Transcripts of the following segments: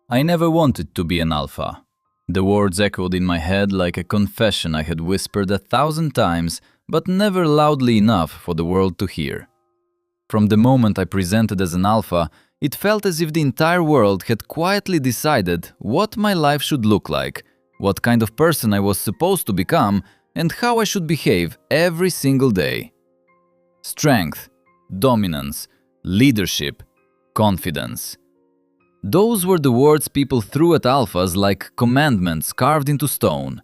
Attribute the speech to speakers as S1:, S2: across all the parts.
S1: I never wanted to be an alpha. The words echoed in my head like a confession I had whispered 1,000 times, but never loudly enough for the world to hear. From the moment I presented as an alpha, it felt as if the entire world had quietly decided what my life should look like, what kind of person I was supposed to become, and how I should behave every single day. Strength, dominance, leadership, confidence. Those were the words people threw at alphas like commandments carved into stone.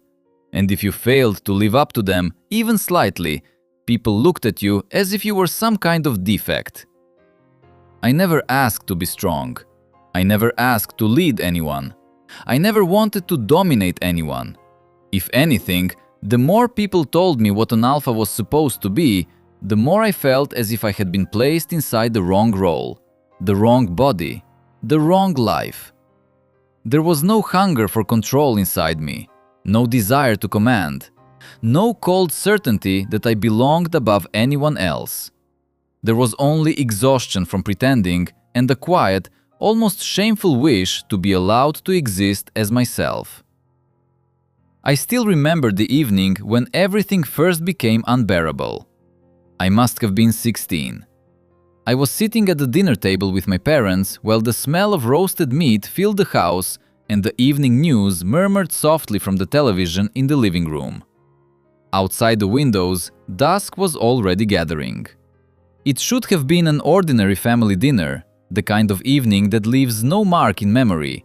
S1: And if you failed to live up to them, even slightly, people looked at you as if you were some kind of defect. I never asked to be strong. I never asked to lead anyone. I never wanted to dominate anyone. If anything, the more people told me what an alpha was supposed to be, the more I felt as if I had been placed inside the wrong role, the wrong body, the wrong life. There was no hunger for control inside me, no desire to command, no cold certainty that I belonged above anyone else. There was only exhaustion from pretending and a quiet, almost shameful wish to be allowed to exist as myself. I still remember the evening when everything first became unbearable. I must have been 16. I was sitting at the dinner table with my parents while the smell of roasted meat filled the house and the evening news murmured softly from the television in the living room. Outside the windows, dusk was already gathering. It should have been an ordinary family dinner, the kind of evening that leaves no mark in memory,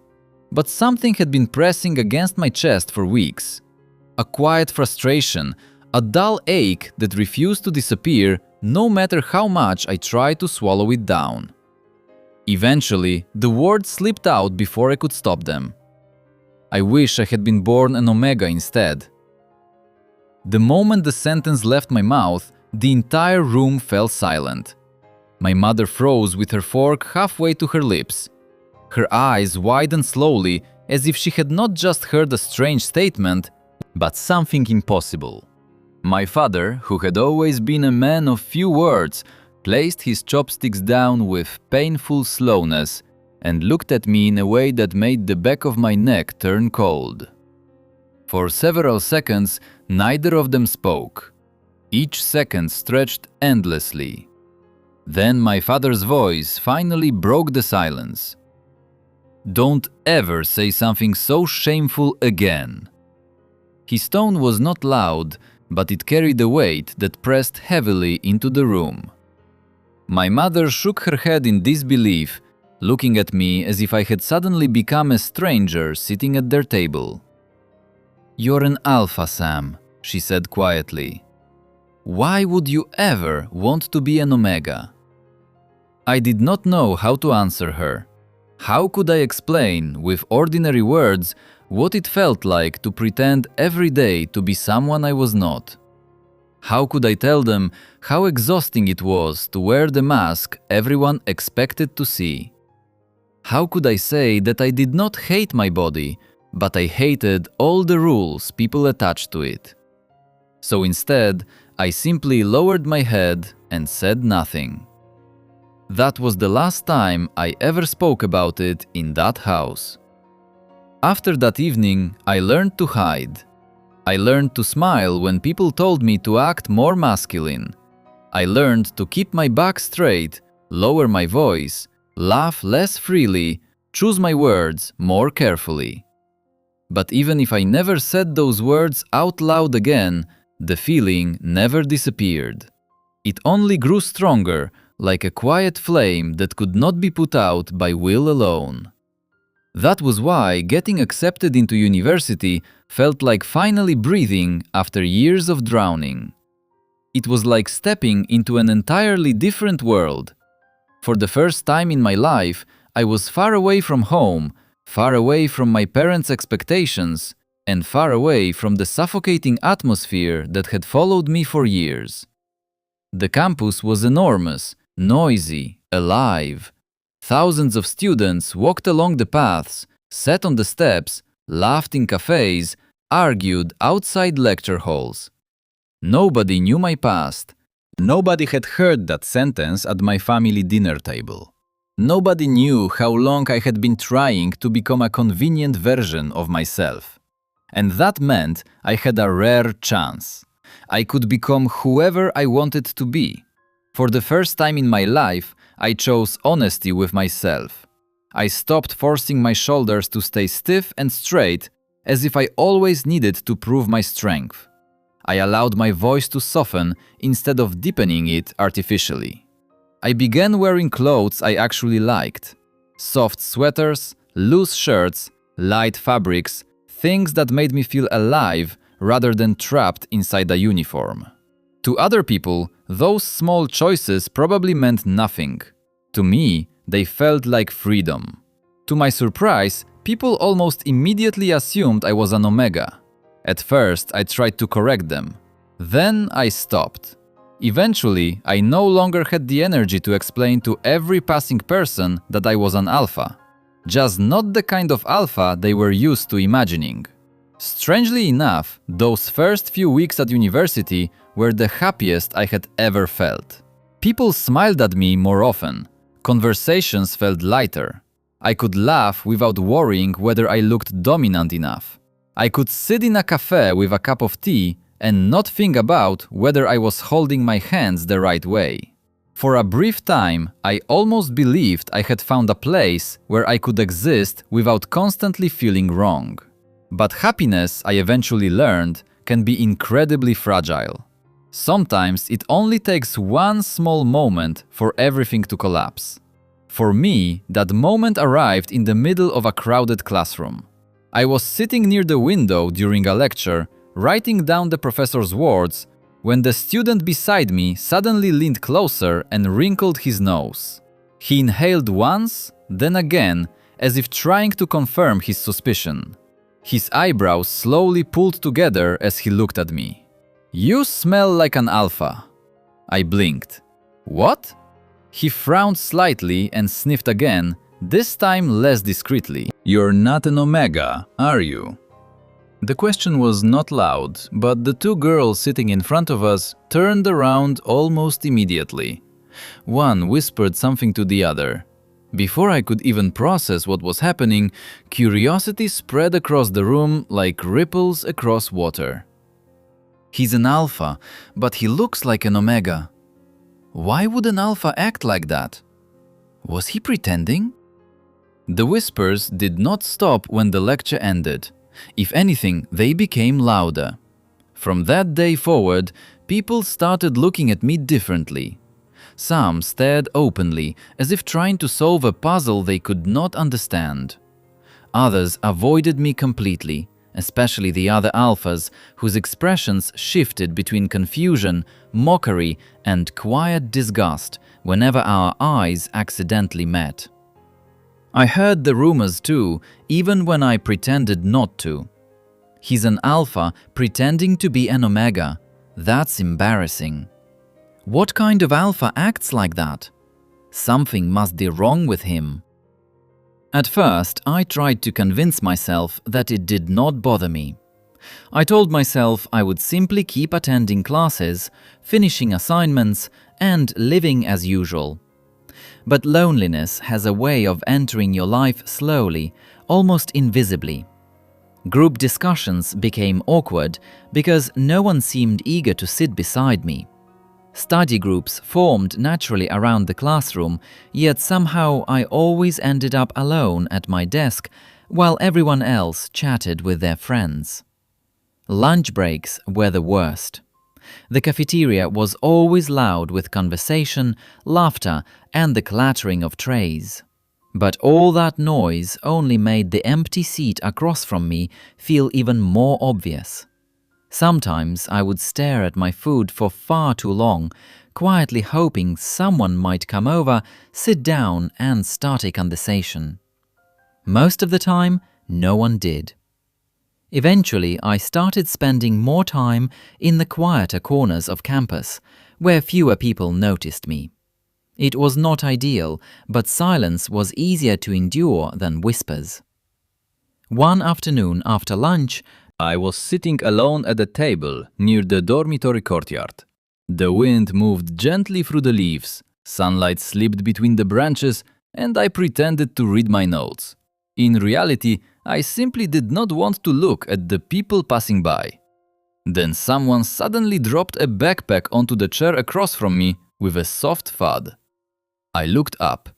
S1: but something had been pressing against my chest for weeks. A quiet frustration, a dull ache that refused to disappear no matter how much I tried to swallow it down. Eventually, the words slipped out before I could stop them. I wish I had been born an Omega instead. The moment the sentence left my mouth, the entire room fell silent. My mother froze with her fork halfway to her lips. Her eyes widened slowly as if she had not just heard a strange statement, but something impossible. My father, who had always been a man of few words, placed his chopsticks down with painful slowness and looked at me in a way that made the back of my neck turn cold. For several seconds, neither of them spoke. Each second stretched endlessly. Then my father's voice finally broke the silence. "Don't ever say something so shameful again." His tone was not loud, but it carried a weight that pressed heavily into the room. My mother shook her head in disbelief, looking at me as if I had suddenly become a stranger sitting at their table. "You're an alpha, Sam," she said quietly. "Why would you ever want to be an Omega?" I did not know how to answer her. How could I explain, with ordinary words, what it felt like to pretend every day to be someone I was not? How could I tell them how exhausting it was to wear the mask everyone expected to see? How could I say that I did not hate my body, but I hated all the rules people attached to it? So instead, I simply lowered my head and said nothing. That was the last time I ever spoke about it in that house. After that evening, I learned to hide. I learned to smile when people told me to act more masculine. I learned to keep my back straight, lower my voice, laugh less freely, choose my words more carefully. But even if I never said those words out loud again, the feeling never disappeared. It only grew stronger, like a quiet flame that could not be put out by will alone. That was why getting accepted into university felt like finally breathing after years of drowning. It was like stepping into an entirely different world. For the first time in my life, I was far away from home, far away from my parents' expectations, and far away from the suffocating atmosphere that had followed me for years. The campus was enormous, noisy, alive. Thousands of students walked along the paths, sat on the steps, laughed in cafes, argued outside lecture halls. Nobody knew my past. Nobody had heard that sentence at my family dinner table. Nobody knew how long I had been trying to become a convenient version of myself. And that meant I had a rare chance. I could become whoever I wanted to be. For the first time in my life, I chose honesty with myself. I stopped forcing my shoulders to stay stiff and straight, as if I always needed to prove my strength. I allowed my voice to soften instead of deepening it artificially. I began wearing clothes I actually liked. Soft sweaters, loose shirts, light fabrics, things that made me feel alive rather than trapped inside a uniform. To other people, those small choices probably meant nothing. To me, they felt like freedom. To my surprise, people almost immediately assumed I was an Omega. At first, I tried to correct them. Then I stopped. Eventually, I no longer had the energy to explain to every passing person that I was an Alpha. Just not the kind of Alpha they were used to imagining. Strangely enough, those first few weeks at university were the happiest I had ever felt. People smiled at me more often. Conversations felt lighter. I could laugh without worrying whether I looked dominant enough. I could sit in a cafe with a cup of tea and not think about whether I was holding my hands the right way. For a brief time, I almost believed I had found a place where I could exist without constantly feeling wrong. But happiness, I eventually learned, can be incredibly fragile. Sometimes it only takes one small moment for everything to collapse. For me, that moment arrived in the middle of a crowded classroom. I was sitting near the window during a lecture, writing down the professor's words, when the student beside me suddenly leaned closer and wrinkled his nose. He inhaled once, then again, as if trying to confirm his suspicion. His eyebrows slowly pulled together as he looked at me. "You smell like an Alpha." I blinked. "What?" He frowned slightly and sniffed again, this time less discreetly. "You're not an Omega, are you?" The question was not loud, but the two girls sitting in front of us turned around almost immediately. One whispered something to the other. Before I could even process what was happening, curiosity spread across the room like ripples across water. "He's an Alpha, but he looks like an Omega. Why would an Alpha act like that? Was he pretending?" The whispers did not stop when the lecture ended. If anything, they became louder. From that day forward, people started looking at me differently. Some stared openly, as if trying to solve a puzzle they could not understand. Others avoided me completely, especially the other Alphas, whose expressions shifted between confusion, mockery, and quiet disgust whenever our eyes accidentally met. I heard the rumors too, even when I pretended not to. "He's an Alpha pretending to be an Omega. That's embarrassing. What kind of Alpha acts like that? Something must be wrong with him." At first, I tried to convince myself that it did not bother me. I told myself I would simply keep attending classes, finishing assignments, and living as usual. But loneliness has a way of entering your life slowly, almost invisibly. Group discussions became awkward because no one seemed eager to sit beside me. Study groups formed naturally around the classroom, yet somehow I always ended up alone at my desk while everyone else chatted with their friends. Lunch breaks were the worst. The cafeteria was always loud with conversation, laughter, and the clattering of trays. But all that noise only made the empty seat across from me feel even more obvious. Sometimes I would stare at my food for far too long, quietly hoping someone might come over, sit down, and start a conversation. Most of the time, no one did. Eventually, I started spending more time in the quieter corners of campus, where fewer people noticed me. It was not ideal, but silence was easier to endure than whispers. One afternoon after lunch, I was sitting alone at a table near the dormitory courtyard. The wind moved gently through the leaves, sunlight slipped between the branches, and I pretended to read my notes. In reality, I simply did not want to look at the people passing by. Then someone suddenly dropped a backpack onto the chair across from me with a soft thud. I looked up.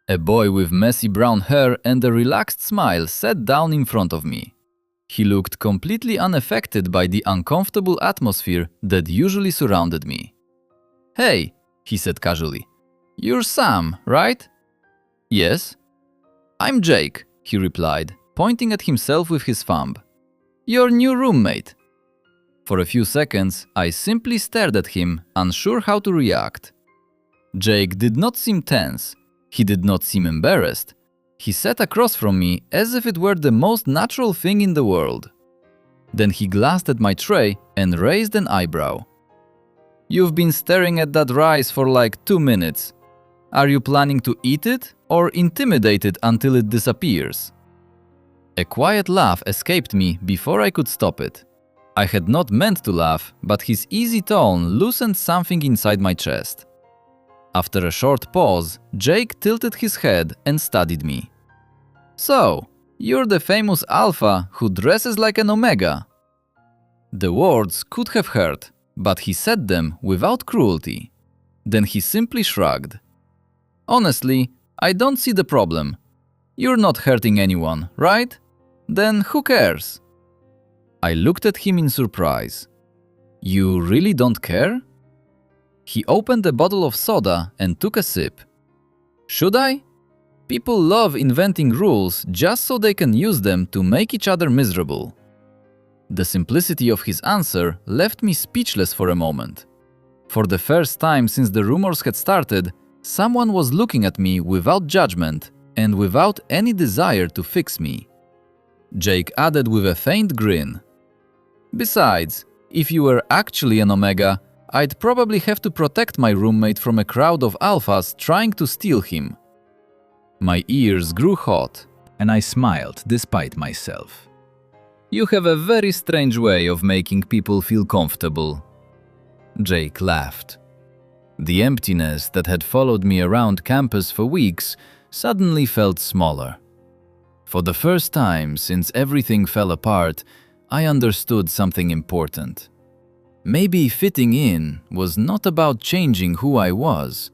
S1: A boy with messy brown hair and a relaxed smile sat down in front of me. He looked completely unaffected by the uncomfortable atmosphere that usually surrounded me. "Hey," he said casually. "You're Sam, right?" "Yes." "I'm Jake," he replied, pointing at himself with his thumb. "Your new roommate." For a few seconds, I simply stared at him, unsure how to react. Jake did not seem tense. He did not seem embarrassed. He sat across from me as if it were the most natural thing in the world. Then he glanced at my tray and raised an eyebrow. "You've been staring at that rice for like 2 minutes. Are you planning to eat it or intimidate it until it disappears?" A quiet laugh escaped me before I could stop it. I had not meant to laugh, but his easy tone loosened something inside my chest. After a short pause, Jake tilted his head and studied me. "So, you're the famous alpha who dresses like an omega." The words could have hurt, but he said them without cruelty. Then he simply shrugged. "Honestly, I don't see the problem. You're not hurting anyone, right? Then who cares?" I looked at him in surprise. "You really don't care?" He opened a bottle of soda and took a sip. "Should I? People love inventing rules just so they can use them to make each other miserable." The simplicity of his answer left me speechless for a moment. For the first time since the rumors had started, someone was looking at me without judgment and without any desire to fix me. Jake added with a faint grin. "Besides, if you were actually an omega, I'd probably have to protect my roommate from a crowd of alphas trying to steal him." My ears grew hot, and I smiled despite myself. "You have a very strange way of making people feel comfortable." Jake laughed. The emptiness that had followed me around campus for weeks suddenly felt smaller. For the first time since everything fell apart, I understood something important. Maybe fitting in was not about changing who I was.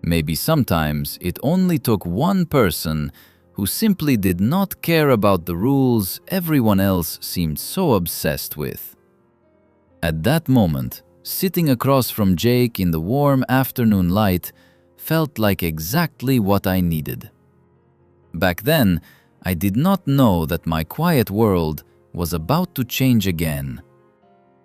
S1: Maybe sometimes it only took one person who simply did not care about the rules everyone else seemed so obsessed with. At that moment, sitting across from Jake in the warm afternoon light felt like exactly what I needed. Back then, I did not know that my quiet world was about to change again.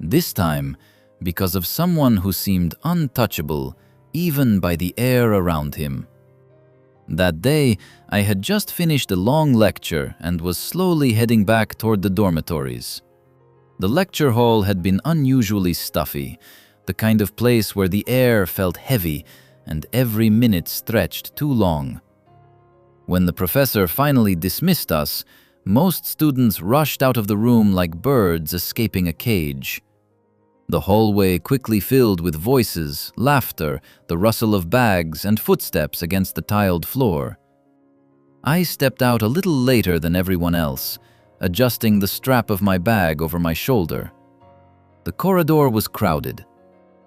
S1: This time, because of someone who seemed untouchable even by the air around him. That day, I had just finished a long lecture and was slowly heading back toward the dormitories. The lecture hall had been unusually stuffy, the kind of place where the air felt heavy and every minute stretched too long. When the professor finally dismissed us, most students rushed out of the room like birds escaping a cage. The hallway quickly filled with voices, laughter, the rustle of bags, and footsteps against the tiled floor. I stepped out a little later than everyone else, adjusting the strap of my bag over my shoulder. The corridor was crowded.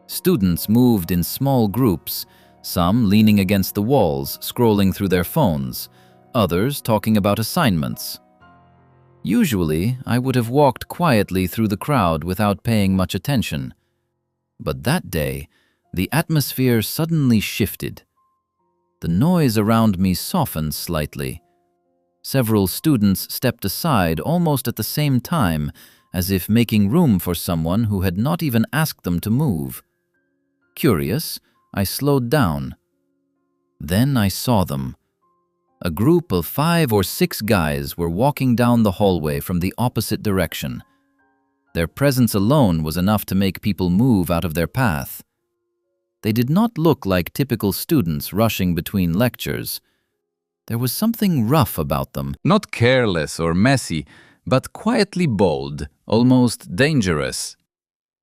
S1: Students moved in small groups, some leaning against the walls, scrolling through their phones, others talking about assignments. Usually, I would have walked quietly through the crowd without paying much attention. But that day, the atmosphere suddenly shifted. The noise around me softened slightly. Several students stepped aside almost at the same time, as if making room for someone who had not even asked them to move. Curious, I slowed down. Then I saw them. A group of 5 or 6 guys were walking down the hallway from the opposite direction. Their presence alone was enough to make people move out of their path. They did not look like typical students rushing between lectures. There was something rough about them, not careless or messy, but quietly bold, almost dangerous.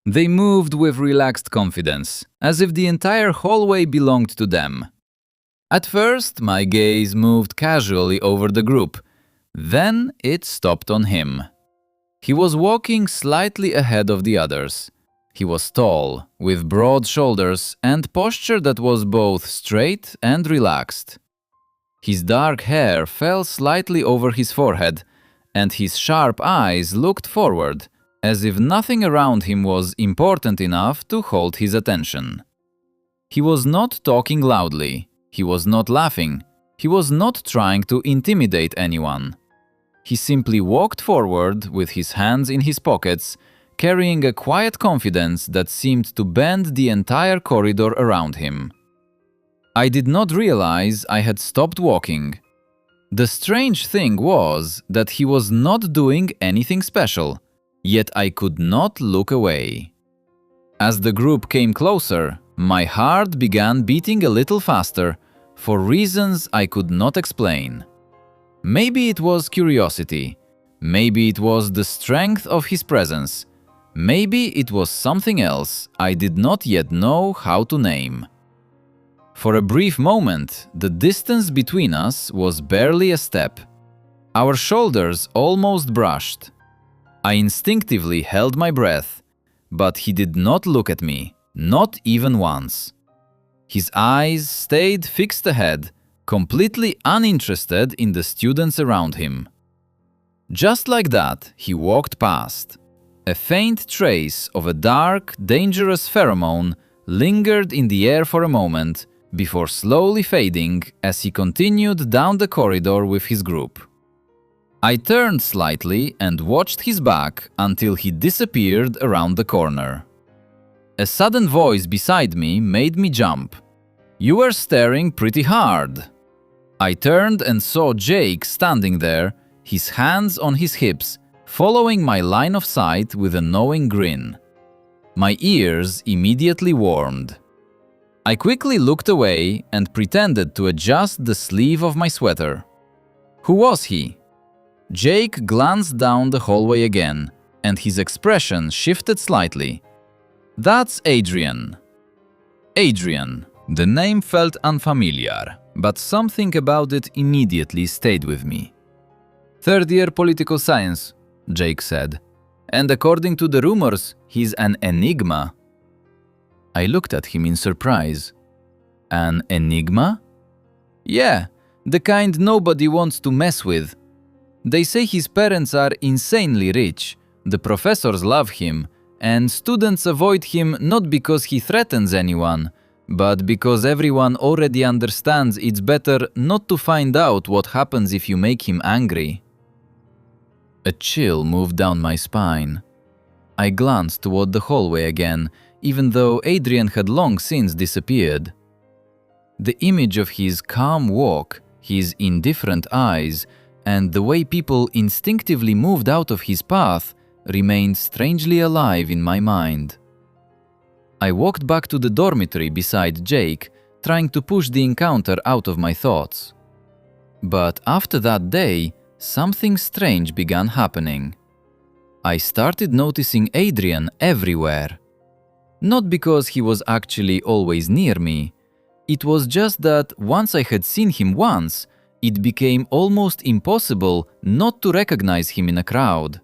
S1: They moved with relaxed confidence, as if the entire hallway belonged to them. At first, my gaze moved casually over the group. Then it stopped on him. He was walking slightly ahead of the others. He was tall, with broad shoulders and posture that was both straight and relaxed. His dark hair fell slightly over his forehead, and his sharp eyes looked forward, as if nothing around him was important enough to hold his attention. He was not talking loudly, he was not laughing, he was not trying to intimidate anyone. He simply walked forward with his hands in his pockets, carrying a quiet confidence that seemed to bend the entire corridor around him. I did not realize I had stopped walking. The strange thing was that he was not doing anything special, yet I could not look away. As the group came closer, my heart began beating a little faster, for reasons I could not explain. Maybe it was curiosity, maybe it was the strength of his presence, maybe it was something else I did not yet know how to name. For a brief moment, the distance between us was barely a step. Our shoulders almost brushed. I instinctively held my breath, but he did not look at me, not even once. His eyes stayed fixed ahead, completely uninterested in the students around him. Just like that, he walked past. A faint trace of a dark, dangerous pheromone lingered in the air for a moment, before slowly fading as he continued down the corridor with his group. I turned slightly and watched his back until he disappeared around the corner. A sudden voice beside me made me jump. "You were staring pretty hard." I turned and saw Jake standing there, his hands on his hips, following my line of sight with a knowing grin. My ears immediately warmed. I quickly looked away and pretended to adjust the sleeve of my sweater. Who was he? Jake glanced down the hallway again, and his expression shifted slightly. "That's Adrian." Adrian. The name felt unfamiliar, but something about it immediately stayed with me. "Third-year political science," Jake said. "And according to the rumors, he's an enigma." I looked at him in surprise. "An enigma?" "Yeah, the kind nobody wants to mess with. They say his parents are insanely rich, the professors love him, and students avoid him not because he threatens anyone, but because everyone already understands it's better not to find out what happens if you make him angry." A chill moved down my spine. I glanced toward the hallway again, even though Adrian had long since disappeared. The image of his calm walk, his indifferent eyes, and the way people instinctively moved out of his path remained strangely alive in my mind. I walked back to the dormitory beside Jake, trying to push the encounter out of my thoughts. But after that day, something strange began happening. I started noticing Adrian everywhere. Not because he was actually always near me. It was just that once I had seen him once, it became almost impossible not to recognize him in a crowd.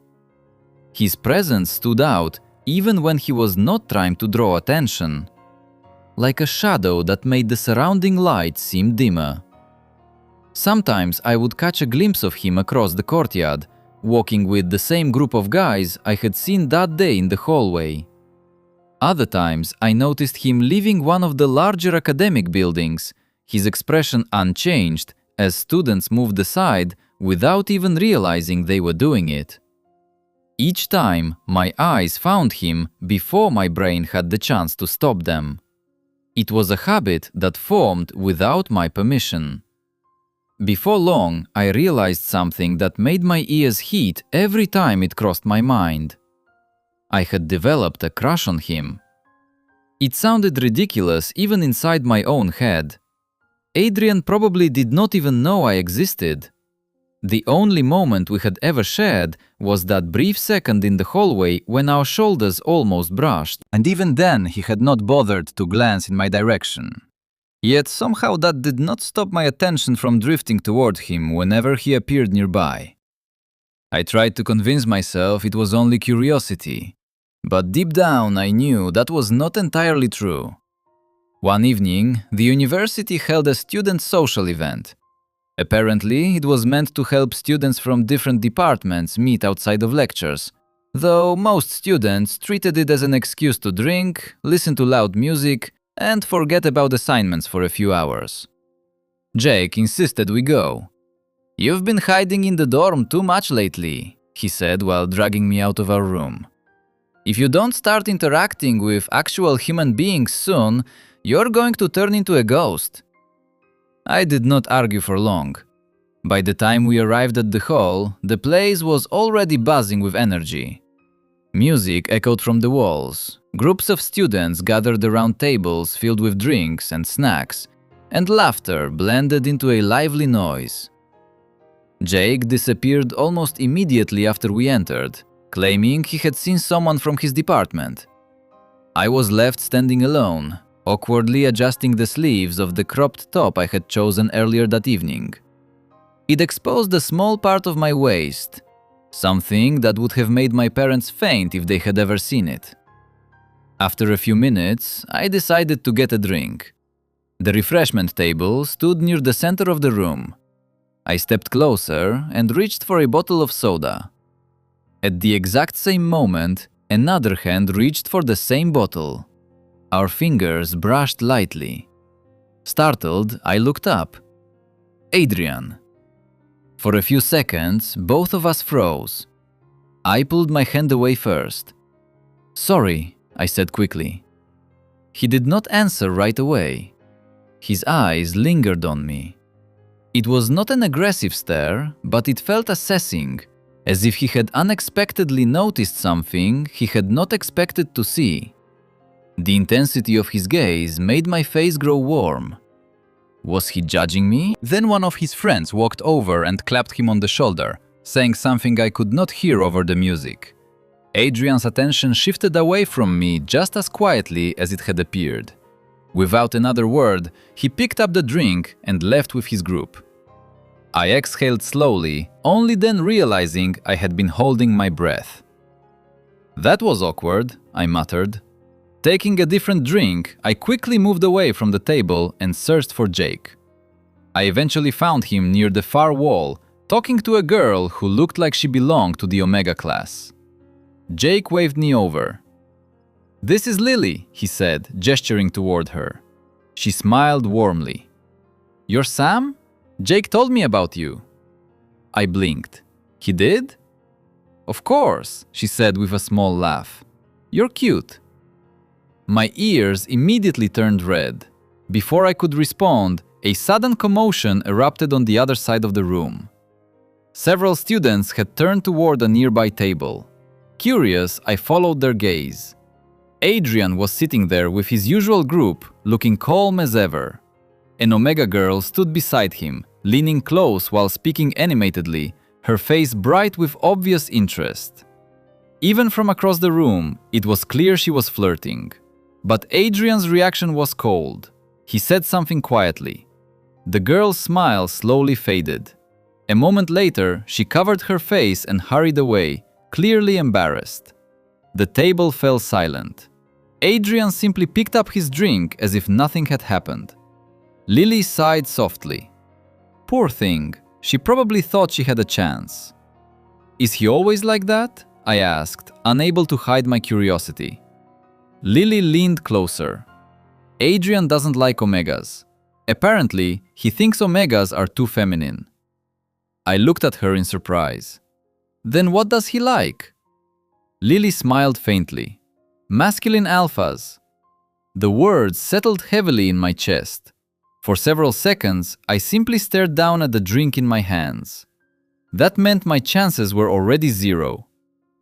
S1: His presence stood out even when he was not trying to draw attention, like a shadow that made the surrounding light seem dimmer. Sometimes I would catch a glimpse of him across the courtyard, walking with the same group of guys I had seen that day in the hallway. Other times I noticed him leaving one of the larger academic buildings, his expression unchanged as students moved aside without even realizing they were doing it. Each time, my eyes found him before my brain had the chance to stop them. It was a habit that formed without my permission. Before long, I realized something that made my ears heat every time it crossed my mind. I had developed a crush on him. It sounded ridiculous even inside my own head. Adrian probably did not even know I existed. The only moment we had ever shared was that brief second in the hallway when our shoulders almost brushed, and even then he had not bothered to glance in my direction. Yet somehow that did not stop my attention from drifting toward him whenever he appeared nearby. I tried to convince myself it was only curiosity, but deep down I knew that was not entirely true. One evening, the university held a student social event. Apparently, it was meant to help students from different departments meet outside of lectures, though most students treated it as an excuse to drink, listen to loud music, and forget about assignments for a few hours. Jake insisted we go. "You've been hiding in the dorm too much lately," he said while dragging me out of our room. "If you don't start interacting with actual human beings soon, you're going to turn into a ghost." I did not argue for long. By the time we arrived at the hall, the place was already buzzing with energy. Music echoed from the walls, groups of students gathered around tables filled with drinks and snacks, and laughter blended into a lively noise. Jake disappeared almost immediately after we entered, claiming he had seen someone from his department. I was left standing alone, awkwardly adjusting the sleeves of the cropped top I had chosen earlier that evening. It exposed a small part of my waist, something that would have made my parents faint if they had ever seen it. After a few minutes, I decided to get a drink. The refreshment table stood near the center of the room. I stepped closer and reached for a bottle of soda. At the exact same moment, another hand reached for the same bottle. Our fingers brushed lightly. Startled, I looked up. Adrian. For a few seconds, both of us froze. I pulled my hand away first. "Sorry," I said quickly. He did not answer right away. His eyes lingered on me. It was not an aggressive stare, but it felt assessing, as if he had unexpectedly noticed something he had not expected to see. The intensity of his gaze made my face grow warm. Was he judging me? Then one of his friends walked over and clapped him on the shoulder, saying something I could not hear over the music. Adrian's attention shifted away from me just as quietly as it had appeared. Without another word, he picked up the drink and left with his group. I exhaled slowly, only then realizing I had been holding my breath. "That was awkward," I muttered. Taking a different drink, I quickly moved away from the table and searched for Jake. I eventually found him near the far wall, talking to a girl who looked like she belonged to the Omega class. Jake waved me over. "This is Lily," he said, gesturing toward her. She smiled warmly. "You're Sam? Jake told me about you." I blinked. "He did?" "Of course," she said with a small laugh. "You're cute." My ears immediately turned red. Before I could respond, a sudden commotion erupted on the other side of the room. Several students had turned toward a nearby table. Curious, I followed their gaze. Adrian was sitting there with his usual group, looking calm as ever. An Omega girl stood beside him, leaning close while speaking animatedly, her face bright with obvious interest. Even from across the room, it was clear she was flirting. But Adrian's reaction was cold. He said something quietly. The girl's smile slowly faded. A moment later, she covered her face and hurried away, clearly embarrassed. The table fell silent. Adrian simply picked up his drink as if nothing had happened. Lily sighed softly. Poor thing, she probably thought she had a chance. "Is he always like that?" I asked, unable to hide my curiosity. Lily leaned closer. "Adrian doesn't like Omegas. Apparently, he thinks Omegas are too feminine." I looked at her in surprise. "Then what does he like?" Lily smiled faintly. "Masculine alphas." The words settled heavily in my chest. For several seconds, I simply stared down at the drink in my hands. That meant my chances were already zero.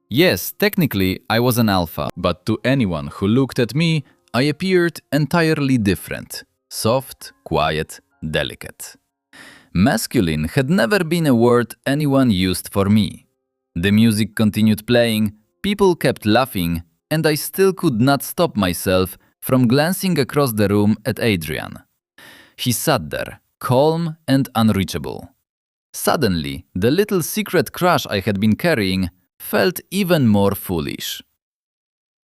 S1: Yes, technically, I was an alpha, but to anyone who looked at me, I appeared entirely different. Soft, quiet, delicate. Masculine had never been a word anyone used for me. The music continued playing, people kept laughing, and I still could not stop myself from glancing across the room at Adrian. He sat there, calm and unreachable. Suddenly, the little secret crush I had been carrying felt even more foolish.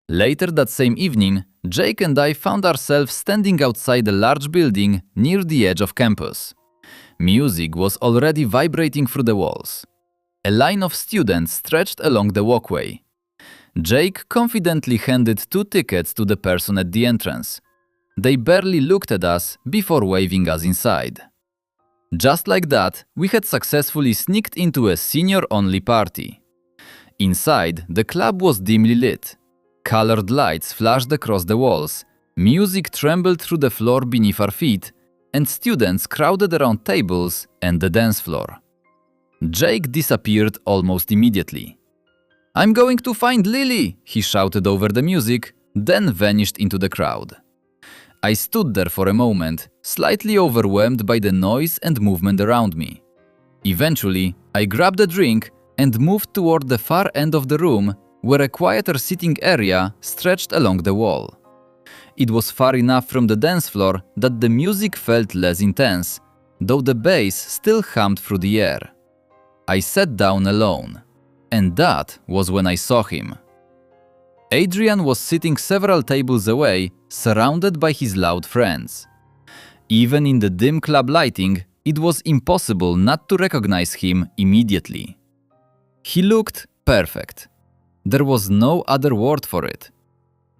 S1: Later that same evening, Jake and I found ourselves standing outside a large building near the edge of campus. Music was already vibrating through the walls. A line of students stretched along the walkway. Jake confidently handed 2 tickets to the person at the entrance. They barely looked at us before waving us inside. Just like that, we had successfully sneaked into a senior-only party. Inside, the club was dimly lit. Colored lights flashed across the walls, music trembled through the floor beneath our feet, and students crowded around tables and the dance floor. Jake disappeared almost immediately. "I'm going to find Lily!" he shouted over the music, then vanished into the crowd. I stood there for a moment, slightly overwhelmed by the noise and movement around me. Eventually, I grabbed a drink and moved toward the far end of the room, where a quieter sitting area stretched along the wall. It was far enough from the dance floor that the music felt less intense, though the bass still hummed through the air. I sat down alone, and that was when I saw him. Adrian was sitting several tables away, surrounded by his loud friends. Even in the dim club lighting, it was impossible not to recognize him immediately. He looked perfect. There was no other word for it.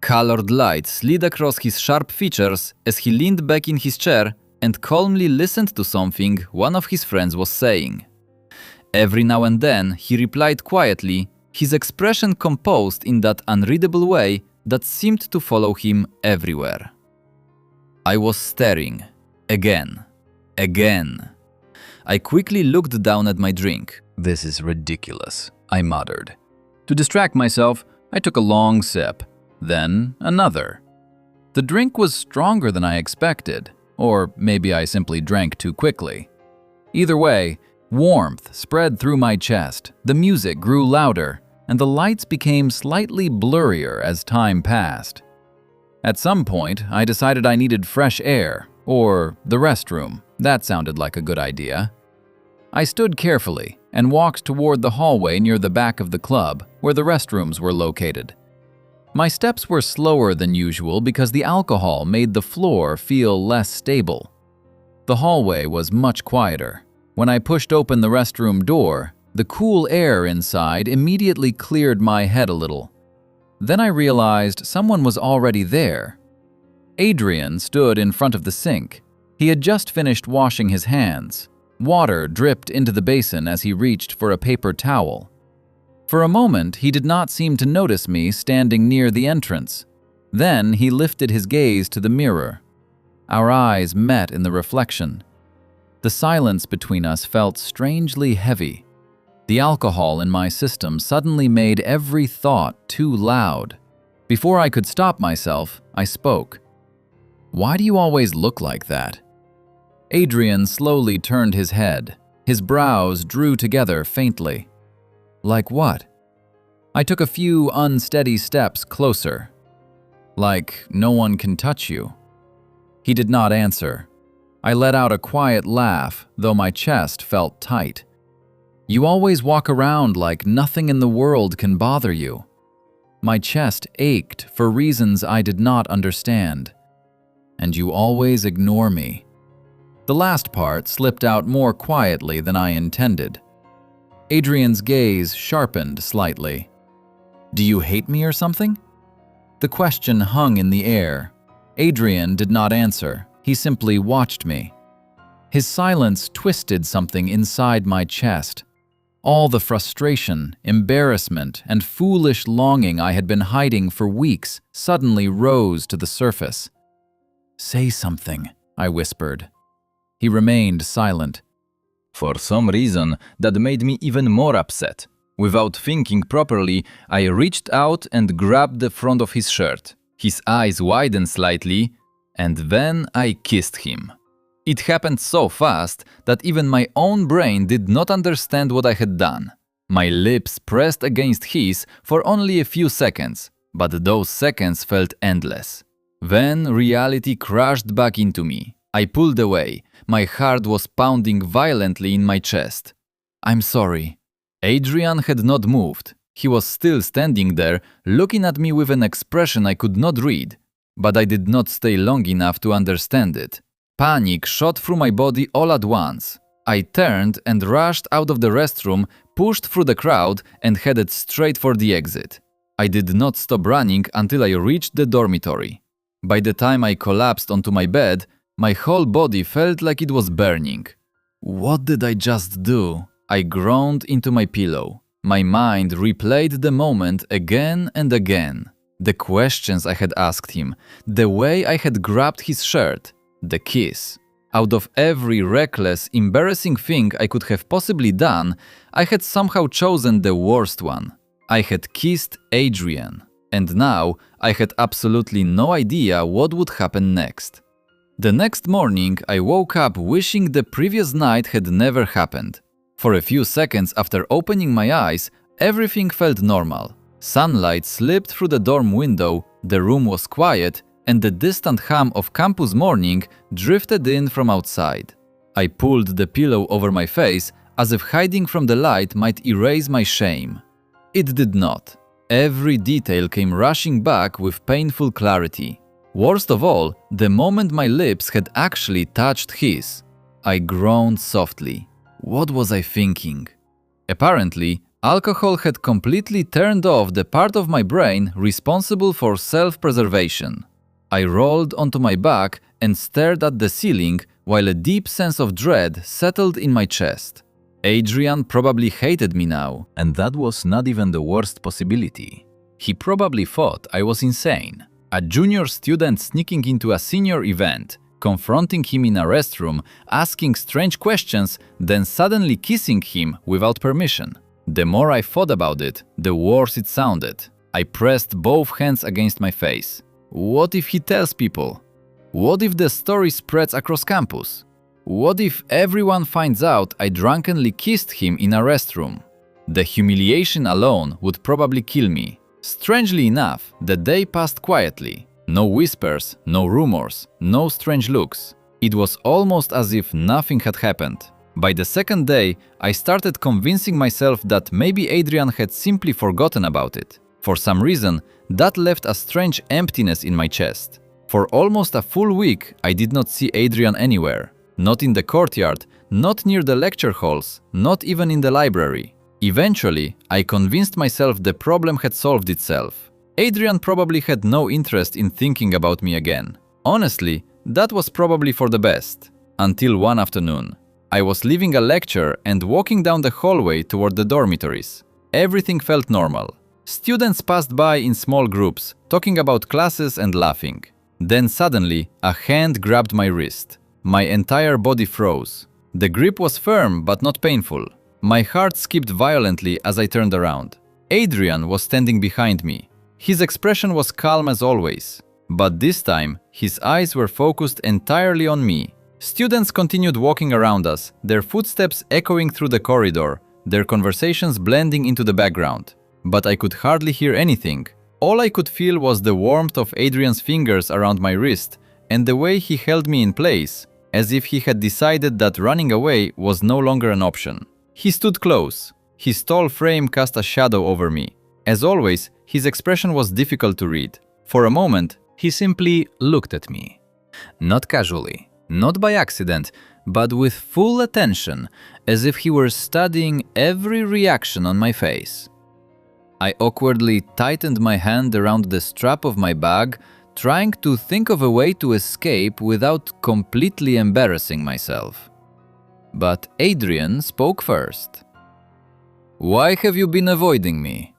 S1: Colored light slid across his sharp features as he leaned back in his chair and calmly listened to something one of his friends was saying. Every now and then, he replied quietly, his expression composed in that unreadable way that seemed to follow him everywhere. I was staring. Again. I quickly looked down at my drink. "This is ridiculous," I muttered. To distract myself, I took a long sip, then another. The drink was stronger than I expected, or maybe I simply drank too quickly. Either way, warmth spread through my chest, the music grew louder, and the lights became slightly blurrier as time passed. At some point, I decided I needed fresh air, or the restroom. That sounded like a good idea. I stood carefully and walked toward the hallway near the back of the club, where the restrooms were located. My steps were slower than usual because the alcohol made the floor feel less stable. The hallway was much quieter. When I pushed open the restroom door, the cool air inside immediately cleared my head a little. Then I realized someone was already there. Adrian stood in front of the sink. He had just finished washing his hands. Water dripped into the basin as he reached for a paper towel. For a moment, he did not seem to notice me standing near the entrance. Then he lifted his gaze to the mirror. Our eyes met in the reflection. The silence between us felt strangely heavy. The alcohol in my system suddenly made every thought too loud. Before I could stop myself, I spoke. "Why do you always look like that?" Adrian slowly turned his head. His brows drew together faintly. "Like what?" I took a few unsteady steps closer. "Like no one can touch you." He did not answer. I let out a quiet laugh, though my chest felt tight. "You always walk around like nothing in the world can bother you." My chest ached for reasons I did not understand. "And you always ignore me." The last part slipped out more quietly than I intended. Adrian's gaze sharpened slightly. "Do you hate me or something?" The question hung in the air. Adrian did not answer. He simply watched me. His silence twisted something inside my chest. All the frustration, embarrassment, and foolish longing I had been hiding for weeks suddenly rose to the surface. "Say something," I whispered. He remained silent. For some reason, that made me even more upset. Without thinking properly, I reached out and grabbed the front of his shirt. His eyes widened slightly, and then I kissed him. It happened so fast that even my own brain did not understand what I had done. My lips pressed against his for only a few seconds, but those seconds felt endless. Then reality crashed back into me. I pulled away. My heart was pounding violently in my chest. "I'm sorry." Adrian had not moved. He was still standing there, looking at me with an expression I could not read. But I did not stay long enough to understand it. Panic shot through my body all at once. I turned and rushed out of the restroom, pushed through the crowd, and headed straight for the exit. I did not stop running until I reached the dormitory. By the time I collapsed onto my bed, my whole body felt like it was burning. What did I just do? I groaned into my pillow. My mind replayed the moment again and again. The questions I had asked him, the way I had grabbed his shirt, the kiss. Out of every reckless, embarrassing thing I could have possibly done, I had somehow chosen the worst one. I had kissed Adrian, and now I had absolutely no idea what would happen next. The next morning, I woke up wishing the previous night had never happened. For a few seconds after opening my eyes, everything felt normal. Sunlight slipped through the dorm window, the room was quiet, and the distant hum of campus morning drifted in from outside. I pulled the pillow over my face as if hiding from the light might erase my shame. It did not. Every detail came rushing back with painful clarity. Worst of all, the moment my lips had actually touched his, I groaned softly. What was I thinking? Apparently, alcohol had completely turned off the part of my brain responsible for self-preservation. I rolled onto my back and stared at the ceiling while a deep sense of dread settled in my chest. Adrian probably hated me now, and that was not even the worst possibility. He probably thought I was insane. A junior student sneaking into a senior event, confronting him in a restroom, asking strange questions, then suddenly kissing him without permission. The more I thought about it, the worse it sounded. I pressed both hands against my face. What if he tells people? What if the story spreads across campus? What if everyone finds out I drunkenly kissed him in a restroom? The humiliation alone would probably kill me. Strangely enough, the day passed quietly. No whispers, no rumors, no strange looks. It was almost as if nothing had happened. By the second day, I started convincing myself that maybe Adrian had simply forgotten about it. For some reason, that left a strange emptiness in my chest. For almost a full week, I did not see Adrian anywhere. Not in the courtyard, not near the lecture halls, not even in the library. Eventually, I convinced myself the problem had solved itself. Adrian probably had no interest in thinking about me again. Honestly, that was probably for the best. Until one afternoon. I was leaving a lecture and walking down the hallway toward the dormitories. Everything felt normal. Students passed by in small groups, talking about classes and laughing. Then suddenly, a hand grabbed my wrist. My entire body froze. The grip was firm but not painful. My heart skipped violently as I turned around. Adrian was standing behind me. His expression was calm as always, but this time, his eyes were focused entirely on me. Students continued walking around us, their footsteps echoing through the corridor, their conversations blending into the background. But I could hardly hear anything. All I could feel was the warmth of Adrian's fingers around my wrist and the way he held me in place, as if he had decided that running away was no longer an option. He stood close. His tall frame cast a shadow over me. As always, his expression was difficult to read. For a moment, he simply looked at me. Not casually, not by accident, but with full attention, as if he were studying every reaction on my face. I awkwardly tightened my hand around the strap of my bag, trying to think of a way to escape without completely embarrassing myself. But Adrian spoke first. "Why have you been avoiding me?"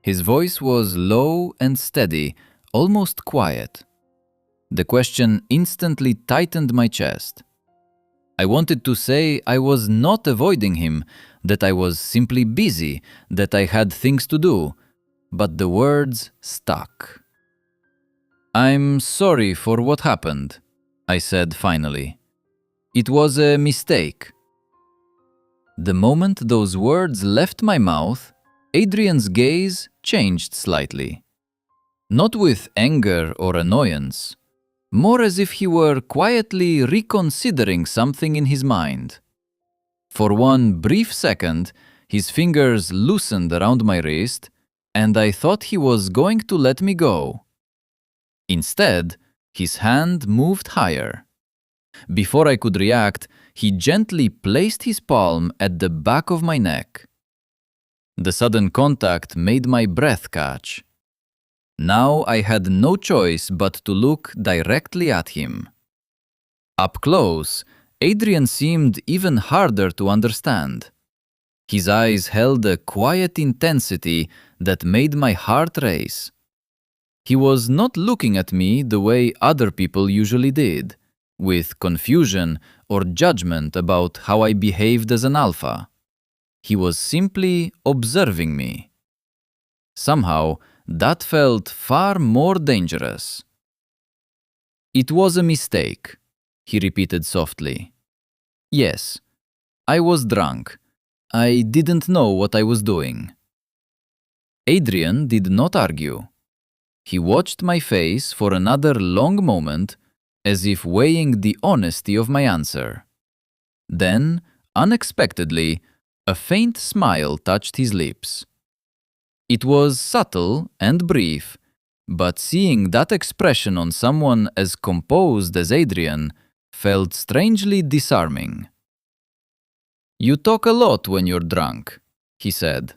S1: His voice was low and steady, almost quiet. The question instantly tightened my chest. I wanted to say I was not avoiding him, that I was simply busy, that I had things to do, but the words stuck. "I'm sorry for what happened," I said finally. "It was a mistake." The moment those words left my mouth, Adrian's gaze changed slightly. Not with anger or annoyance, more as if he were quietly reconsidering something in his mind. For one brief second, his fingers loosened around my wrist, and I thought he was going to let me go. Instead, his hand moved higher. Before I could react, he gently placed his palm at the back of my neck. The sudden contact made my breath catch. Now I had no choice but to look directly at him. Up close, Adrian seemed even harder to understand. His eyes held a quiet intensity that made my heart race. He was not looking at me the way other people usually did, with confusion or judgment about how I behaved as an alpha. He was simply observing me. Somehow, that felt far more dangerous. "It was a mistake," he repeated softly. "Yes, I was drunk. I didn't know what I was doing." Adrian did not argue. He watched my face for another long moment, as if weighing the honesty of my answer. Then, unexpectedly, a faint smile touched his lips. It was subtle and brief, but seeing that expression on someone as composed as Adrian felt strangely disarming. "You talk a lot when you're drunk," he said.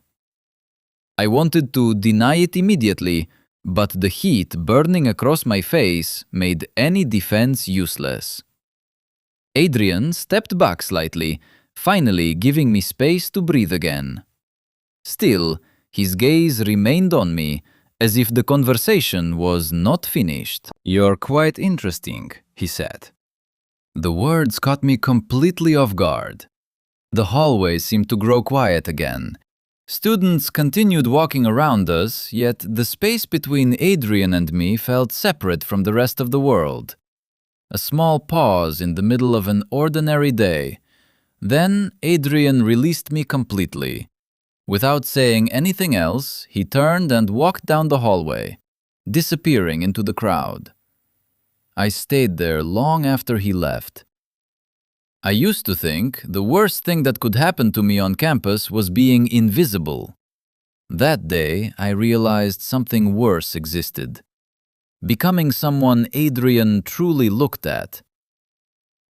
S1: I wanted to deny it immediately, but the heat burning across my face made any defense useless. Adrian stepped back slightly, finally giving me space to breathe again. Still, his gaze remained on me, as if the conversation was not finished. "You're quite interesting," he said. The words caught me completely off guard. The hallway seemed to grow quiet again. Students continued walking around us, yet the space between Adrian and me felt separate from the rest of the world. A small pause in the middle of an ordinary day. Then Adrian released me completely. Without saying anything else, he turned and walked down the hallway, disappearing into the crowd. I stayed there long after he left. I used to think the worst thing that could happen to me on campus was being invisible. That day, I realized something worse existed. Becoming someone Adrian truly looked at.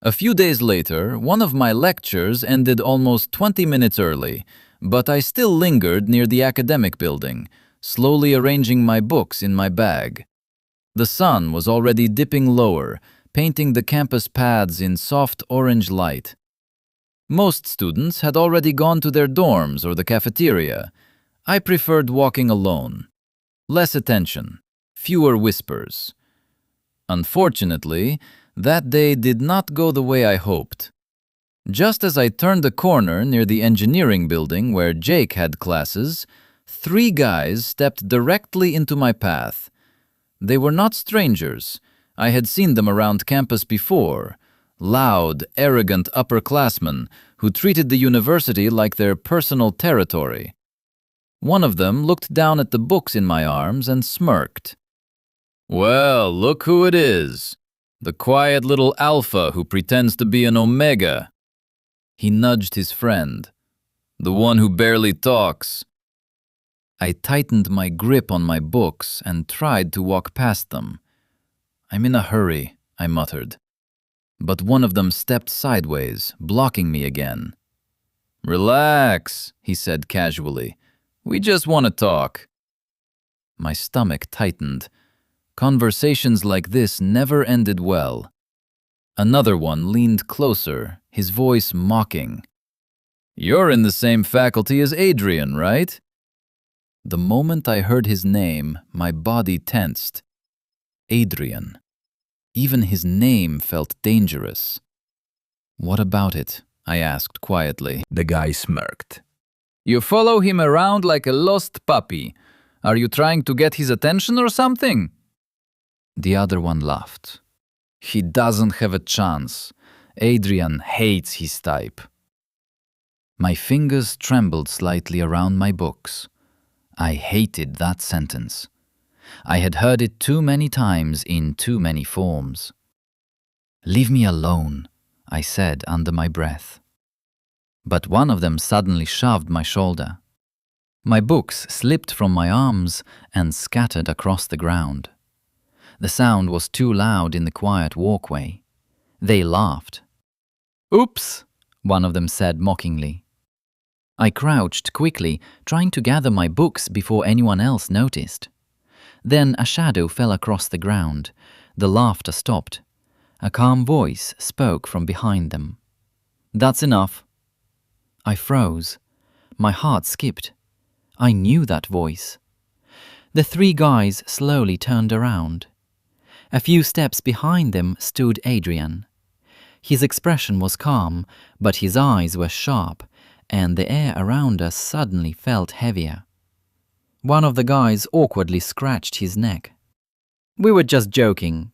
S1: A few days later, one of my lectures ended almost 20 minutes early, but I still lingered near the academic building, slowly arranging my books in my bag. The sun was already dipping lower, painting the campus paths in soft orange light. Most students had already gone to their dorms or the cafeteria. I preferred walking alone. Less attention, fewer whispers. Unfortunately, that day did not go the way I hoped. Just as I turned the corner near the engineering building where Jake had classes, 3 guys stepped directly into my path. They were not strangers. I had seen them around campus before. Loud, arrogant upperclassmen who treated the university like their personal territory. One of them looked down at the books in my arms and smirked. "Well, look who it is. The quiet little alpha who pretends to be an omega." He nudged his friend. "The one who barely talks." I tightened my grip on my books and tried to walk past them. "I'm in a hurry," I muttered. But one of them stepped sideways, blocking me again. "Relax," he said casually. "We just want to talk." My stomach tightened. Conversations like this never ended well. Another one leaned closer, his voice mocking. "You're in the same faculty as Adrian, right?" The moment I heard his name, my body tensed. Adrian. Even his name felt dangerous. "What about it?" I asked quietly.
S2: The guy smirked.
S1: "You follow him around like a lost puppy. Are you trying to get his attention or something?" The other one laughed. "He doesn't have a chance. Adrian hates his type." My fingers trembled slightly around my books. I hated that sentence. I had heard it too many times in too many forms. "Leave me alone," I said under my breath. But one of them suddenly shoved my shoulder. My books slipped from my arms and scattered across the ground. The sound was too loud in the quiet walkway. They laughed. "Oops," one of them said mockingly. I crouched quickly, trying to gather my books before anyone else noticed. Then a shadow fell across the ground. The laughter stopped. A calm voice spoke from behind them. "That's enough." I froze. My heart skipped. I knew that voice. The three guys slowly turned around. A few steps behind them stood Adrian. His expression was calm, but his eyes were sharp, and the air around us suddenly felt heavier. One of the guys awkwardly scratched his neck. "We were just joking."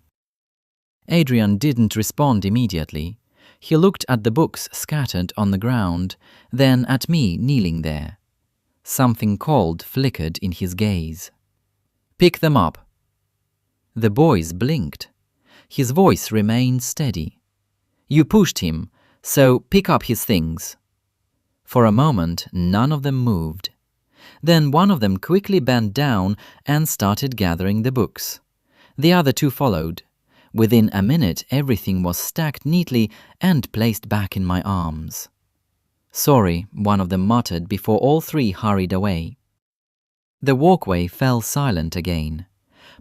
S1: Adrian didn't respond immediately. He looked at the books scattered on the ground, then at me kneeling there. Something cold flickered in his gaze. "Pick them up." The boys blinked. His voice remained steady. "You pushed him, so pick up his things." For a moment, none of them moved. Then one of them quickly bent down and started gathering the books. The other two followed. Within a minute, everything was stacked neatly and placed back in my arms. "Sorry," one of them muttered before all three hurried away. The walkway fell silent again.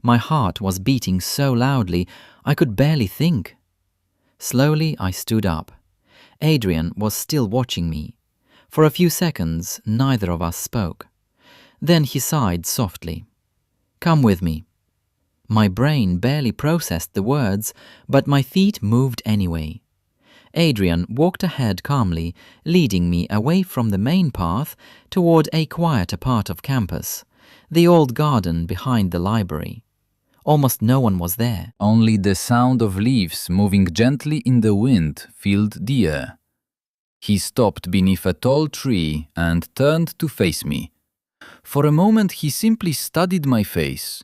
S1: My heart was beating so loudly I could barely think. Slowly I stood up. Adrian was still watching me. For a few seconds, neither of us spoke. Then he sighed softly. "Come with me." My brain barely processed the words, but my feet moved anyway. Adrian walked ahead calmly, leading me away from the main path toward a quieter part of campus, the old garden behind the library. Almost no one was there. Only the sound of leaves moving gently in the wind filled the air. He stopped beneath a tall tree and turned to face me. For a moment he simply studied my face.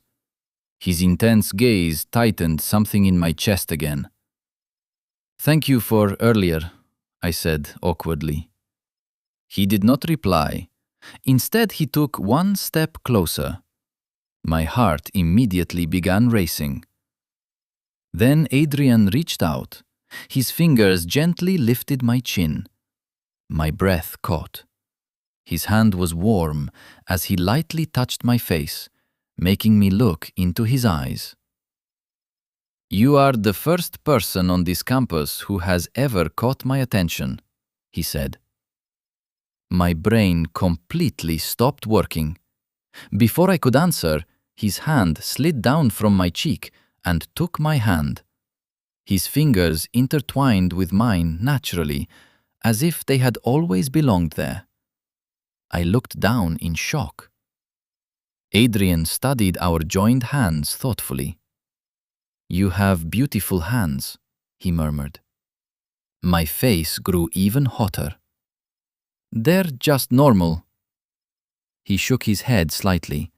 S1: His intense gaze tightened something in my chest again. "Thank you for earlier," I said awkwardly. He did not reply. Instead, he took one step closer. My heart immediately began racing. Then Adrian reached out. His fingers gently lifted my chin. My breath caught. His hand was warm as he lightly touched my face, making me look into his eyes. "You are the first person on this campus who has ever caught my attention," he said. My brain completely stopped working. Before I could answer, his hand slid down from my cheek and took my hand. His fingers intertwined with mine naturally, as if they had always belonged there. I looked down in shock. Adrian studied our joined hands thoughtfully. "You have beautiful hands," he murmured. My face grew even hotter. "They're just normal." He shook his head slightly.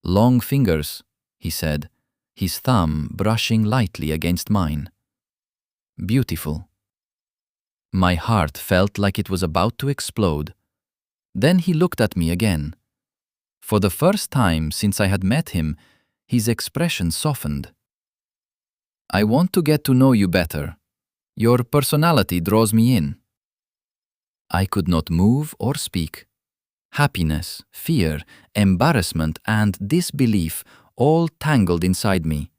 S1: "Long fingers," he said, his thumb brushing lightly against mine. "Beautiful." My heart felt like it was about to explode. Then he looked at me again. For the first time since I had met him, his expression softened. "I want to get to know you better. Your personality draws me in." I could not move or speak. Happiness, fear, embarrassment, and disbelief all tangled inside me.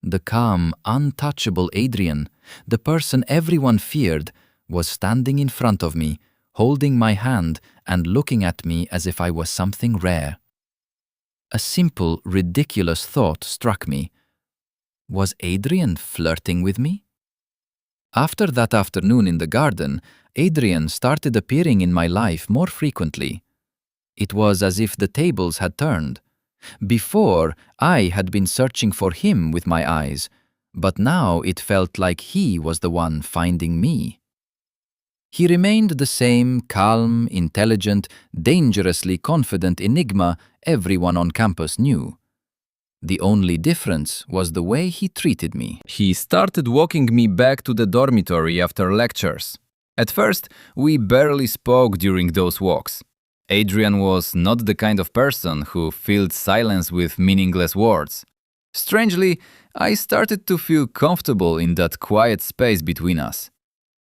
S1: The calm, untouchable Adrian, the person everyone feared, was standing in front of me, holding my hand and looking at me as if I was something rare. A simple, ridiculous thought struck me. Was Adrian flirting with me? After that afternoon in the garden, Adrian started appearing in my life more frequently. It was as if the tables had turned. Before, I had been searching for him with my eyes, but now it felt like he was the one finding me. He remained the same calm, intelligent, dangerously confident Enigma everyone on campus knew. The only difference was the way he treated me. He started walking me back to the dormitory after lectures. At first, we barely spoke during those walks. Adrian was not the kind of person who filled silence with meaningless words. Strangely, I started to feel comfortable in that quiet space between us.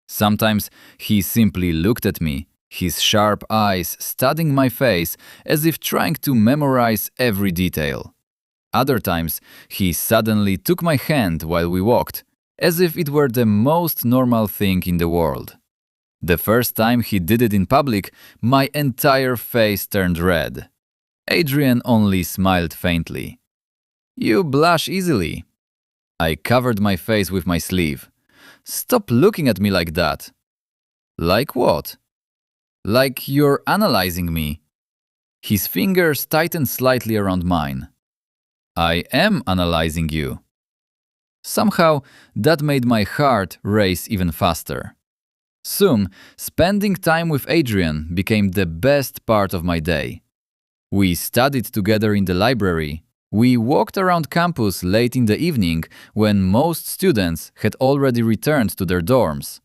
S1: Sometimes he simply looked at me, his sharp eyes studying my face as if trying to memorize every detail. Other times, he suddenly took my hand while we walked, as if it were the most normal thing in the world. The first time he did it in public, my entire face turned red. Adrian only smiled faintly. "You blush easily." I covered my face with my sleeve. "Stop looking at me like that." "Like what?" "Like you're analyzing me." His fingers tightened slightly around mine. "I am analyzing you." Somehow, that made my heart race even faster. Soon, spending time with Adrian became the best part of my day. We studied together in the library. We walked around campus late in the evening when most students had already returned to their dorms.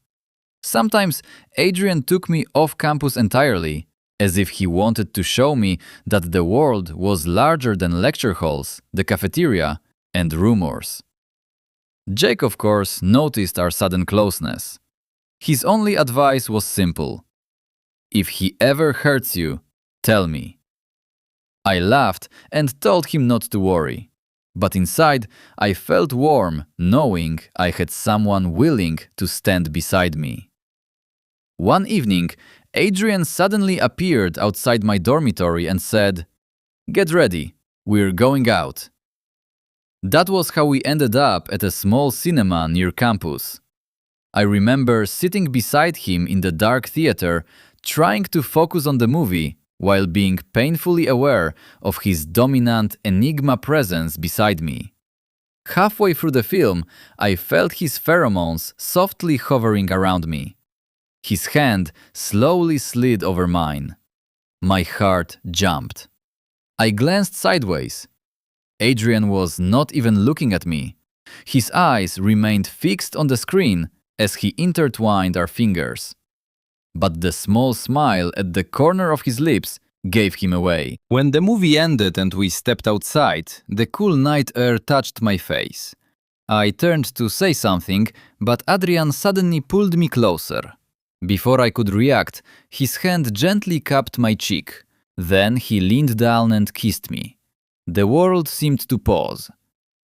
S1: Sometimes Adrian took me off campus entirely, as if he wanted to show me that the world was larger than lecture halls, the cafeteria, and rumors. Jake, of course, noticed our sudden closeness. His only advice was simple. "If he ever hurts you, tell me." I laughed and told him not to worry. But inside, I felt warm knowing I had someone willing to stand beside me. One evening, Adrian suddenly appeared outside my dormitory and said, "Get ready, we're going out." That was how we ended up at a small cinema near campus. I remember sitting beside him in the dark theater, trying to focus on the movie while being painfully aware of his dominant Enigma presence beside me. Halfway through the film, I felt his pheromones softly hovering around me. His hand slowly slid over mine. My heart jumped. I glanced sideways. Adrian was not even looking at me. His eyes remained fixed on the screen as he intertwined our fingers. But the small smile at the corner of his lips gave him away. When the movie ended and we stepped outside, the cool night air touched my face. I turned to say something, but Adrian suddenly pulled me closer. Before I could react, his hand gently cupped my cheek. Then he leaned down and kissed me. The world seemed to pause.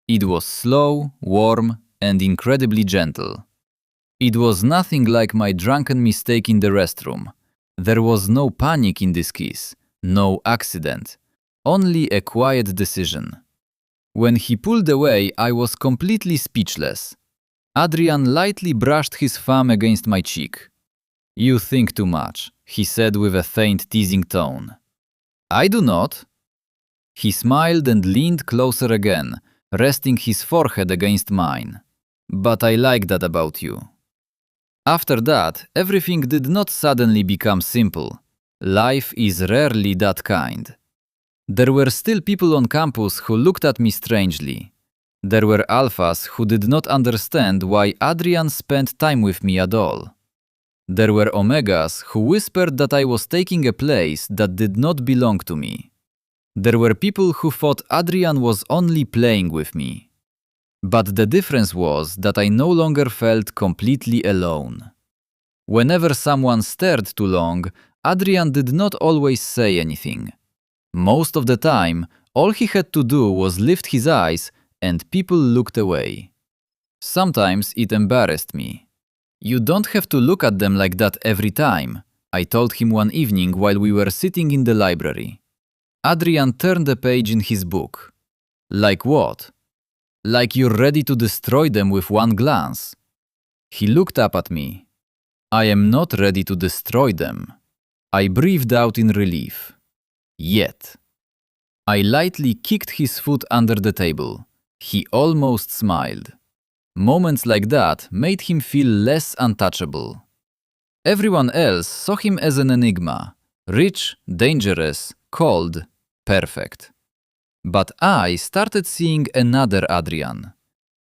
S1: It was slow, warm, and incredibly gentle. It was nothing like my drunken mistake in the restroom. There was no panic in this kiss, no accident, only a quiet decision. When he pulled away, I was completely speechless. Adrian lightly brushed his thumb against my cheek. "You think too much," he said with a faint teasing tone. "I do not." He smiled and leaned closer again, resting his forehead against mine. "But I like that about you." After that, everything did not suddenly become simple. Life is rarely that kind. There were still people on campus who looked at me strangely. There were alphas who did not understand why Adrian spent time with me at all. There were omegas who whispered that I was taking a place that did not belong to me. There were people who thought Adrian was only playing with me. But the difference was that I no longer felt completely alone. Whenever someone stared too long, Adrian did not always say anything. Most of the time, all he had to do was lift his eyes and people looked away. Sometimes it embarrassed me. "You don't have to look at them like that every time," I told him one evening while we were sitting in the library. Adrian turned a page in his book. "Like what?" "Like you're ready to destroy them with one glance." He looked up at me. "I am not ready to destroy them." I breathed out in relief. Yet. I lightly kicked his foot under the table. He almost smiled. Moments like that made him feel less untouchable. Everyone else saw him as an enigma. Rich, dangerous, cold, perfect. But I started seeing another Adrian.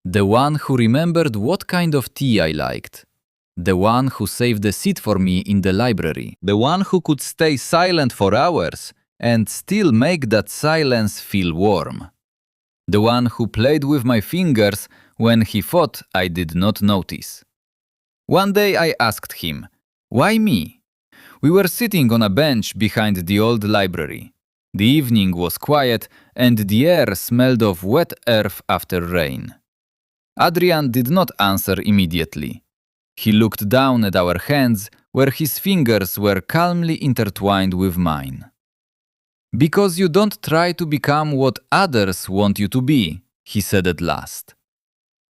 S1: The one who remembered what kind of tea I liked. The one who saved a seat for me in the library. The one who could stay silent for hours and still make that silence feel warm. The one who played with my fingers when he thought I did not notice. One day I asked him, "Why me?" We were sitting on a bench behind the old library. The evening was quiet and the air smelled of wet earth after rain. Adrian did not answer immediately. He looked down at our hands where his fingers were calmly intertwined with mine. "Because you don't try to become what others want you to be," he said at last.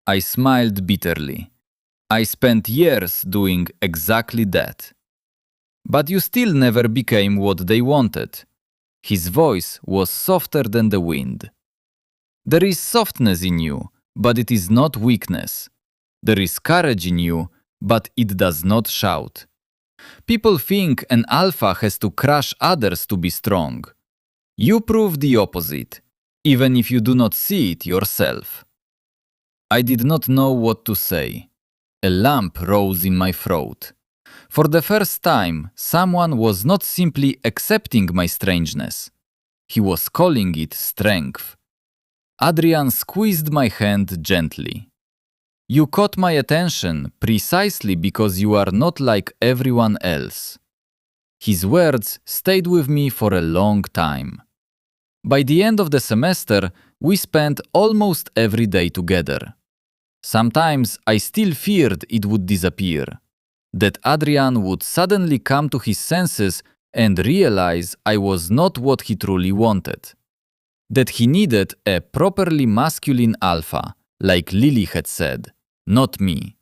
S1: I smiled bitterly. I spent years doing exactly that. "But you still never became what they wanted." His voice was softer than the wind. "There is softness in you, but it is not weakness. There is courage in you, but it does not shout. People think an alpha has to crush others to be strong. You prove the opposite, even if you do not see it yourself." I did not know what to say. A lump rose in my throat. For the first time, someone was not simply accepting my strangeness. He was calling it strength. Adrian squeezed my hand gently. "You caught my attention precisely because you are not like everyone else." His words stayed with me for a long time. By the end of the semester, we spent almost every day together. Sometimes I still feared it would disappear, that Adrian would suddenly come to his senses and realize I was not what he truly wanted. That he needed a properly masculine alpha, like Lily had said, not me.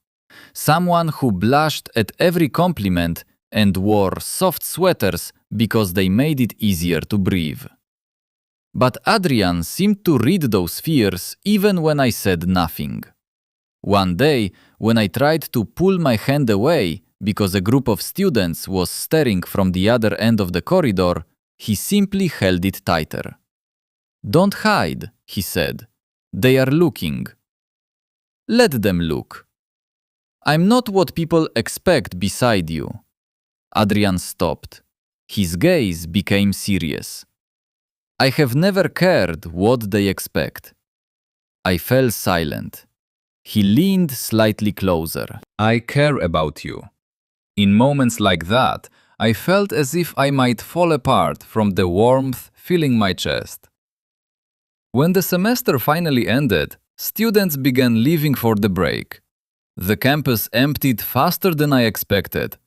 S1: Someone who blushed at every compliment and wore soft sweaters because they made it easier to breathe. But Adrian seemed to read those fears even when I said nothing. One day, when I tried to pull my hand away because a group of students was staring from the other end of the corridor, he simply held it tighter. "Don't hide," he said. "They are looking. Let them look. I'm not what people expect beside you." Adrian stopped. His gaze became serious. "I have never cared what they expect." I fell silent. He leaned slightly closer. "I care about you." In moments like that, I felt as if I might fall apart from the warmth filling my chest. When the semester finally ended, students began leaving for the break. The campus emptied faster than I expected.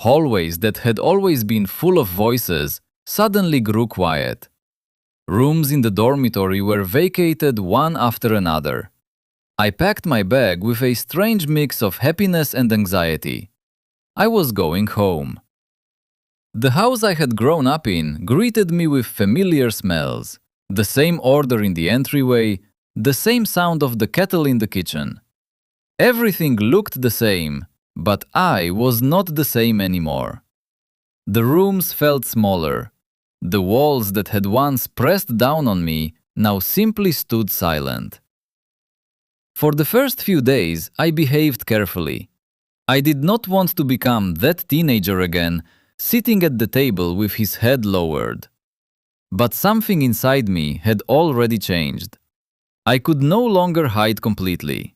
S1: Hallways that had always been full of voices suddenly grew quiet. Rooms in the dormitory were vacated one after another. I packed my bag with a strange mix of happiness and anxiety. I was going home. The house I had grown up in greeted me with familiar smells, the same order in the entryway, the same sound of the kettle in the kitchen. Everything looked the same, but I was not the same anymore. The rooms felt smaller. The walls that had once pressed down on me now simply stood silent. For the first few days, I behaved carefully. I did not want to become that teenager again, sitting at the table with his head lowered. But something inside me had already changed. I could no longer hide completely.